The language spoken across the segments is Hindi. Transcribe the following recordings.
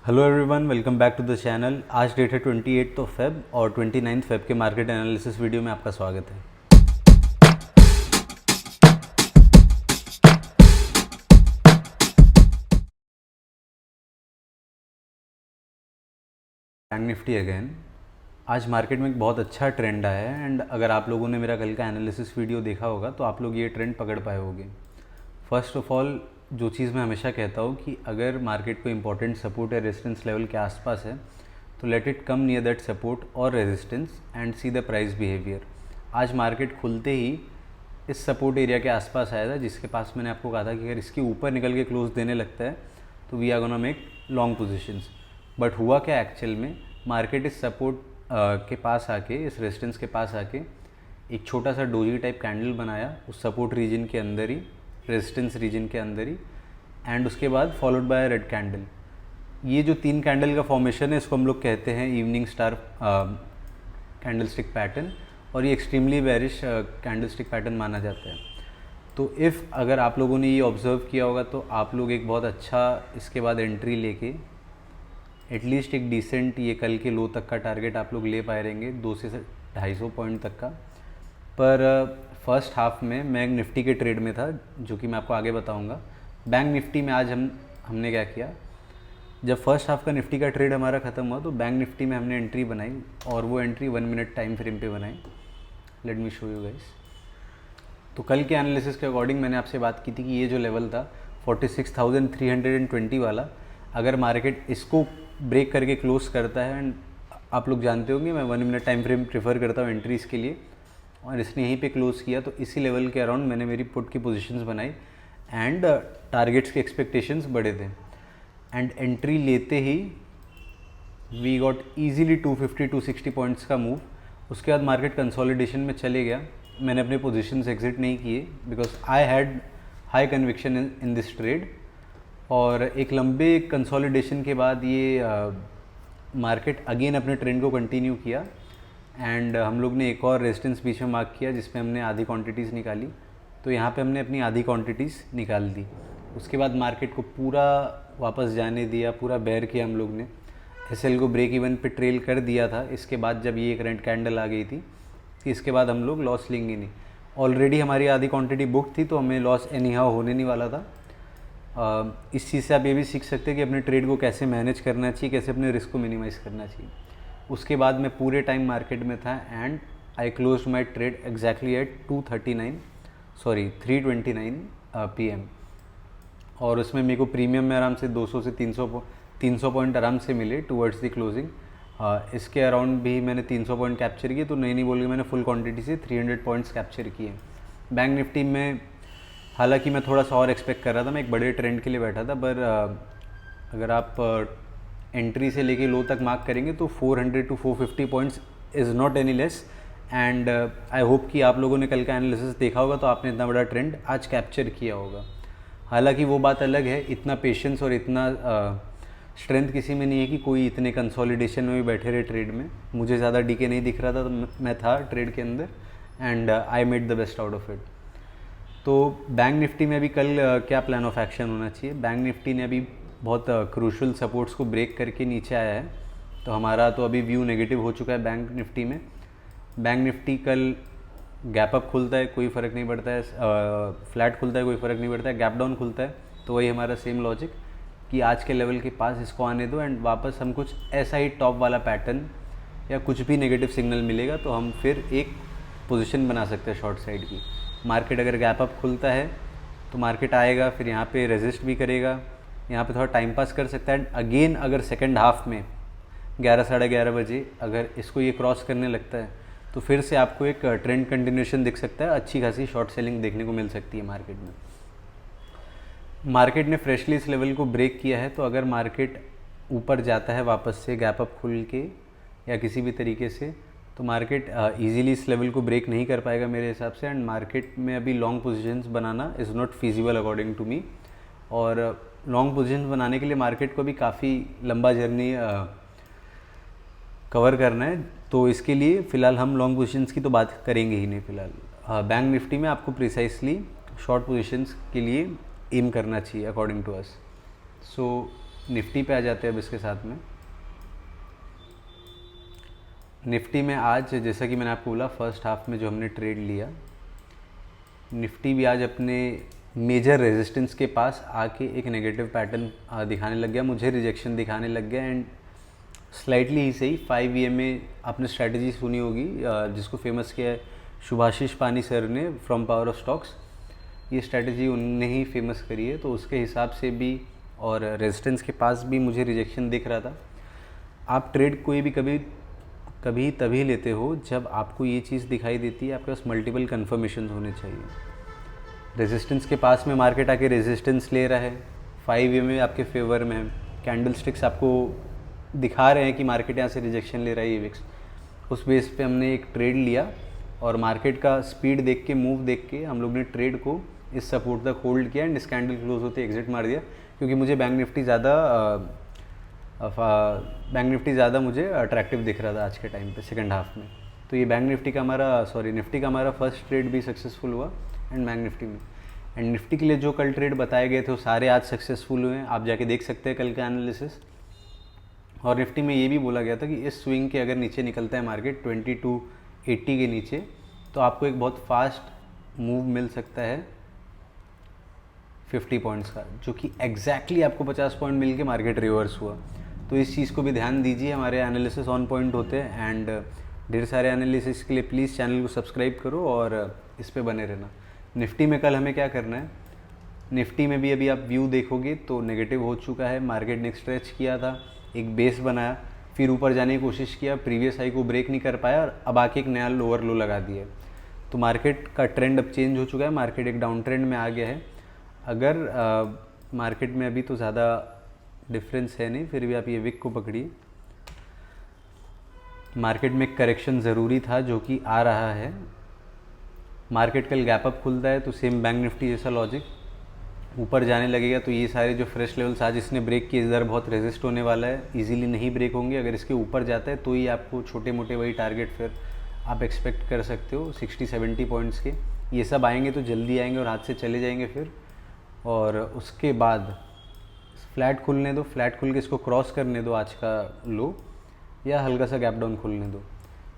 Hello everyone, welcome back to the channel. आज डेट है 28 फेब और 29 फेब के मार्केट एनालिसिस वीडियो में आपका स्वागत है। बैंक निफ्टी अगेन आज मार्केट में एक बहुत अच्छा ट्रेंड आया है एंड अगर आप लोगों ने मेरा कल का एनालिसिस वीडियो देखा होगा तो आप लोग ये ट्रेंड पकड़ पाए होंगे। फर्स्ट ऑफ ऑल, जो चीज़ मैं हमेशा कहता हूँ कि अगर मार्केट को इंपॉर्टेंट सपोर्ट या रेजिस्टेंस लेवल के आसपास है तो let it come near that support और resistance and see the price behaviour. आज मार्केट खुलते ही इस सपोर्ट एरिया के आसपास आया था, जिसके पास मैंने आपको कहा था कि अगर इसके ऊपर निकल के क्लोज देने लगता है तो we are gonna make long positions. But हुआ क्या एक्चुअल में, मार्केट इस सपोर्ट के पास आके, इस रेजिस्टेंस के पास आके एक छोटा सा डोजी टाइप कैंडल बनाया उस सपोर्ट रीजन के अंदर ही, रेजिस्टेंस रीजन के अंदर ही, एंड उसके बाद फॉलोड बाय रेड कैंडल। ये जो तीन कैंडल का फॉर्मेशन है इसको हम लोग कहते हैं evening star candle stick pattern, और ये extremely bearish candle stick pattern माना जाता है। तो इफ़ अगर आप लोगों ने ये ऑब्ज़र्व किया होगा तो आप लोग एक बहुत अच्छा इसके बाद एंट्री लेके एटलीस्ट एक डिसेंट ये कल के लो तक का टारगेट आप लोग ले पाए रहेंगे, 200 से 250 पॉइंट तक का। पर फर्स्ट हाफ में मैं निफ्टी के ट्रेड में था, जो कि मैं आपको आगे बताऊंगा। बैंक निफ्टी में आज हमने क्या किया, जब फर्स्ट हाफ का निफ्टी का ट्रेड हमारा ख़त्म हुआ तो बैंक निफ्टी में हमने एंट्री बनाई, और वो एंट्री 1 मिनट टाइम फ्रेम पे बनाई। Let me show you guys. तो कल के एनालिसिस के अकॉर्डिंग मैंने आपसे बात की थी कि ये जो लेवल था 46,320 वाला, अगर मार्केट इसको ब्रेक करके क्लोज करता है, एंड आप लोग जानते होंगे मैं 1 मिनट टाइम फ्रेम प्रेफर करता हूँ एंट्रीज के लिए, और इसने यहीं पे क्लोज किया तो इसी लेवल के अराउंड मैंने मेरी पुट की पोजीशंस बनाई एंड टारगेट्स के एक्सपेक्टेशंस बढ़े थे। एंड एंट्री लेते ही वी गॉट ईजीली 250-260 पॉइंट्स का मूव। उसके बाद मार्केट कंसोलिडेशन में चले गया। मैंने अपने पोजीशंस एग्जिट नहीं किए because I had high conviction in this trade. और एक लंबे कंसोलिडेशन के बाद ये मार्केट अगेन अपने ट्रेंड को कंटिन्यू किया, एंड हम लोग ने एक और रेजिस्टेंस बीच में मार्क किया जिसमें हमने आधी क्वांटिटीज़ निकाली। तो यहाँ पे हमने अपनी आधी क्वांटिटीज़ निकाल दी। उसके बाद मार्केट को पूरा वापस जाने दिया, पूरा बेयर किया हम लोग ने। एसएल को ब्रेक इवन पे ट्रेल कर दिया था। इसके बाद जब ये करंट कैंडल आ गई थी कि इसके बाद हम लोग लॉस लेंगे नहीं। ऑलरेडी हमारी आधी क्वांटिटी बुक थी तो हमें लॉस एनी हाउ होने नहीं वाला था। इस चीज़ से आप ये भी सीख सकते हैं कि अपने ट्रेड को कैसे मैनेज करना चाहिए, कैसे अपने रिस्क को मिनिमाइज़ करना चाहिए। उसके बाद मैं पूरे टाइम मार्केट में था and I close my trade exactly at 329 PM, और उसमें मेरे को प्रीमियम में आराम से 200 से 300 पॉइंट आराम से मिले टुवर्ड्स द क्लोजिंग। इसके अराउंड भी मैंने 300 पॉइंट कैप्चर किए, तो नहीं बोल के मैंने फुल क्वांटिटी से 300 पॉइंट्स कैप्चर किए। बैंक निफ्टी में हालांकि मैं थोड़ा सा और एक्सपेक्ट कर रहा था, मैं एक बड़े ट्रेंड के लिए बैठा था, पर अगर आप एंट्री से लेके लो तक मार्क करेंगे तो 400 to 450 points is not any less. And I hope कि आप लोगों ने कल का एनालिसिस देखा होगा तो आपने इतना बड़ा ट्रेंड आज कैप्चर किया होगा। हालांकि वो बात अलग है, इतना पेशेंस और इतना स्ट्रेंथ किसी में नहीं है कि कोई इतने कंसोलिडेशन में भी बैठे रहे ट्रेड में। मुझे ज़्यादा डीके नहीं दिख रहा था, तो मैं था ट्रेड के अंदर and I made the best out of it. तो बैंक निफ्टी में अभी कल क्या प्लान ऑफ एक्शन होना चाहिए। बैंक निफ्टी ने अभी बहुत क्रूशल सपोर्ट्स को ब्रेक करके नीचे आया है, तो हमारा तो अभी व्यू नेगेटिव हो चुका है बैंक निफ्टी में। बैंक निफ्टी कल गैप अप खुलता है कोई फ़र्क नहीं पड़ता है, फ्लैट खुलता है कोई फ़र्क नहीं पड़ता है, गैप डाउन खुलता है तो वही हमारा सेम लॉजिक कि आज के लेवल के पास इसको आने दो एंड वापस हम कुछ ऐसा ही टॉप वाला पैटर्न या कुछ भी नेगेटिव सिग्नल मिलेगा तो हम फिर एक पोजीशन बना सकते हैं शॉर्ट साइड की। मार्केट अगर गैप अप खुलता है तो मार्केट आएगा, फिर यहाँ पे रेजिस्ट भी करेगा, यहाँ पे थोड़ा टाइम पास कर सकता है। अगेन अगर सेकंड हाफ में 11 साढ़े 11 बजे अगर इसको ये क्रॉस करने लगता है तो फिर से आपको एक ट्रेंड कंटिन्यूशन दिख सकता है, अच्छी खासी शॉर्ट सेलिंग देखने को मिल सकती है मार्केट में। मार्केट ने फ्रेशली इस लेवल को ब्रेक किया है, तो अगर मार्केट ऊपर जाता है वापस से गैप अप खुल के या किसी भी तरीके से, तो मार्केट इजीली इस लेवल को ब्रेक नहीं कर पाएगा मेरे हिसाब से, एंड मार्केट में अभी लॉन्ग पोजीशंस बनाना is not feasible according to me. और लॉन्ग पोजीशंस बनाने के लिए मार्केट को भी काफ़ी लंबा जर्नी कवर करना है, तो इसके लिए फ़िलहाल हम लॉन्ग पोजीशंस की तो बात करेंगे ही नहीं फ़िलहाल। बैंक निफ्टी में आपको प्रिसाइसली शॉर्ट पोजीशंस के लिए एम करना चाहिए according to us. So Nifty पे आ जाते हैं अब इसके साथ में। निफ्टी में आज जैसा कि मैंने आपको बोला फर्स्ट हाफ में जो हमने ट्रेड लिया, निफ्टी भी आज अपने मेजर रेजिस्टेंस के पास आके एक नेगेटिव पैटर्न दिखाने लग गया, मुझे रिजेक्शन दिखाने लग गया। एंड स्लाइटली ही सही 5 EMA आपने स्ट्रैटेजी सुनी होगी जिसको फेमस किया है शुभाशीष पानी सर ने फ्रॉम पावर ऑफ स्टॉक्स। ये स्ट्रैटेजी उनने ही फेमस करी है, तो उसके हिसाब से भी और रेजिस्टेंस के पास भी मुझे रिजेक्शन दिख रहा था। आप ट्रेड कोई भी कभी तभी लेते हो जब आपको ये चीज़ दिखाई देती है आपके पास मल्टीपल कन्फर्मेशन होने चाहिए। रेजिस्टेंस के पास में मार्केट आके रेजिस्टेंस ले रहा है, 5 EMA आपके फेवर में है, कैंडल स्टिक्स आपको दिखा रहे हैं कि मार्केट यहाँ से रिजेक्शन ले रहा है विक्स। उस बेस पे हमने एक ट्रेड लिया और मार्केट का स्पीड देख के, मूव देख के हम लोग ने ट्रेड को इस सपोर्ट तक होल्ड किया एंड इस कैंडल क्लोज होते एग्जिट मार दिया, क्योंकि मुझे बैंक निफ्टी ज़्यादा मुझे अट्रैक्टिव दिख रहा था आज के टाइम पे सेकंड हाफ में। तो ये निफ्टी का हमारा फर्स्ट ट्रेड भी सक्सेसफुल हुआ एंड बैंक निफ्टी में। एंड निफ्टी के लिए जो कल ट्रेड बताए गए थे वो सारे आज सक्सेसफुल हुए हैं, आप जाके देख सकते हैं कल का एनालिसिस। और निफ्टी में ये भी बोला गया था कि इस स्विंग के अगर नीचे निकलता है मार्केट 2280 के नीचे, तो आपको एक बहुत फास्ट मूव मिल सकता है 50 पॉइंट्स का, जो कि एग्जैक्टली आपको 50 पॉइंट मिल के मार्केट रिवर्स हुआ। तो इस चीज़ को भी ध्यान दीजिए, हमारे एनालिसिस ऑन पॉइंट होते हैं। एंड ढेर सारे एनालिसिस के लिए प्लीज़ चैनल को सब्सक्राइब करो और इस पे बने रहना। निफ्टी में कल हमें क्या करना है, निफ्टी में भी अभी आप व्यू देखोगे तो नेगेटिव हो चुका है, मार्केट ने स्ट्रेच किया था, एक बेस बनाया, फिर ऊपर जाने की कोशिश किया, प्रीवियस हाई को ब्रेक नहीं कर पाया और अब आके एक नया लोअर लो लगा दिया। तो मार्केट का ट्रेंड अब चेंज हो चुका है, मार्केट एक डाउन ट्रेंड में आ गया है। अगर मार्केट में अभी तो ज़्यादा डिफरेंस है नहीं, फिर भी आप ये विक को पकड़िए। मार्केट में करेक्शन ज़रूरी था जो कि आ रहा है। मार्केट कल गैप अप खुलता है तो सेम बैंक निफ्टी जैसा लॉजिक ऊपर जाने लगेगा, तो ये सारे जो फ्रेश लेवल्स आज इसने ब्रेक किए इधर बहुत रेजिस्ट होने वाला है, इजीली नहीं ब्रेक होंगे। अगर इसके ऊपर जाता है तो ही आपको छोटे मोटे वही टारगेट फिर आप एक्सपेक्ट कर सकते हो 60-70 पॉइंट्स के। ये सब आएंगे तो जल्दी आएंगे और हाथ से चले जाएंगे फिर। और उसके बाद फ्लैट खुलने दो, फ्लैट खुल के इसको क्रॉस करने दो आज का लो, या हल्का सा गैप डाउन खुलने दो।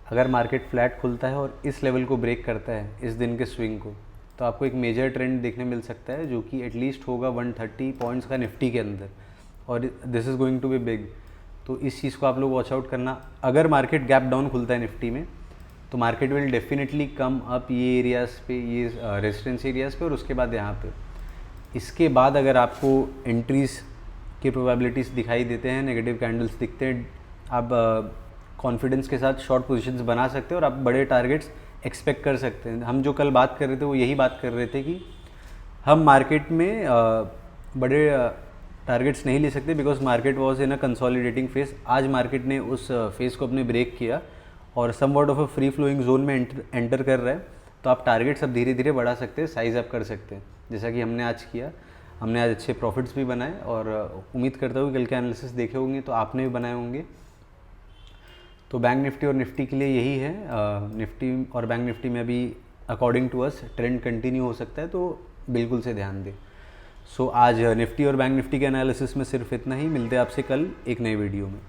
अगर मार्केट फ्लैट खुलता है और इस लेवल को ब्रेक करता है इस दिन के स्विंग को, तो आपको एक मेजर ट्रेंड देखने मिल सकता है जो कि एटलीस्ट होगा 130 पॉइंट्स का निफ्टी के अंदर, और this is going to be big. तो इस चीज़ को आप लोग वॉच आउट करना। अगर मार्केट गैप डाउन खुलता है निफ्टी में तो market will definitely come up ये एरियाज़ पे, ये रेजिस्टेंस एरियाज़ पे, और उसके बाद यहाँ पे। इसके बाद अगर आपको एंट्रीज़ की प्रोबेबिलिटीज़ दिखाई देते हैं, नेगेटिव कैंडल्स दिखते हैं, आप कॉन्फिडेंस के साथ शॉर्ट पोजीशंस बना सकते हैं और आप बड़े टारगेट्स एक्सपेक्ट कर सकते हैं। हम जो कल बात कर रहे थे वो यही बात कर रहे थे कि हम मार्केट में बड़े टारगेट्स नहीं ले सकते because market was in a consolidating phase. आज मार्केट ने उस फेज़ को अपने ब्रेक किया और somewhat of a free flowing zone में एंटर कर रहा है, तो आप टारगेट्स अब धीरे धीरे बढ़ा सकते हैं, साइज अप कर सकते हैं, जैसा कि हमने आज किया। हमने आज अच्छे प्रॉफिट्स भी बनाए और उम्मीद करता हूँ कल के एनालिसिस देखे होंगे तो आपने भी बनाए होंगे। तो बैंक निफ्टी और निफ्टी के लिए यही है। निफ्टी और बैंक निफ्टी में अभी according to us trend continue हो सकता है, तो बिल्कुल से ध्यान दें। सो आज निफ्टी और बैंक निफ्टी के एनालिसिस में सिर्फ इतना ही। मिलते हैं आपसे कल एक नई वीडियो में।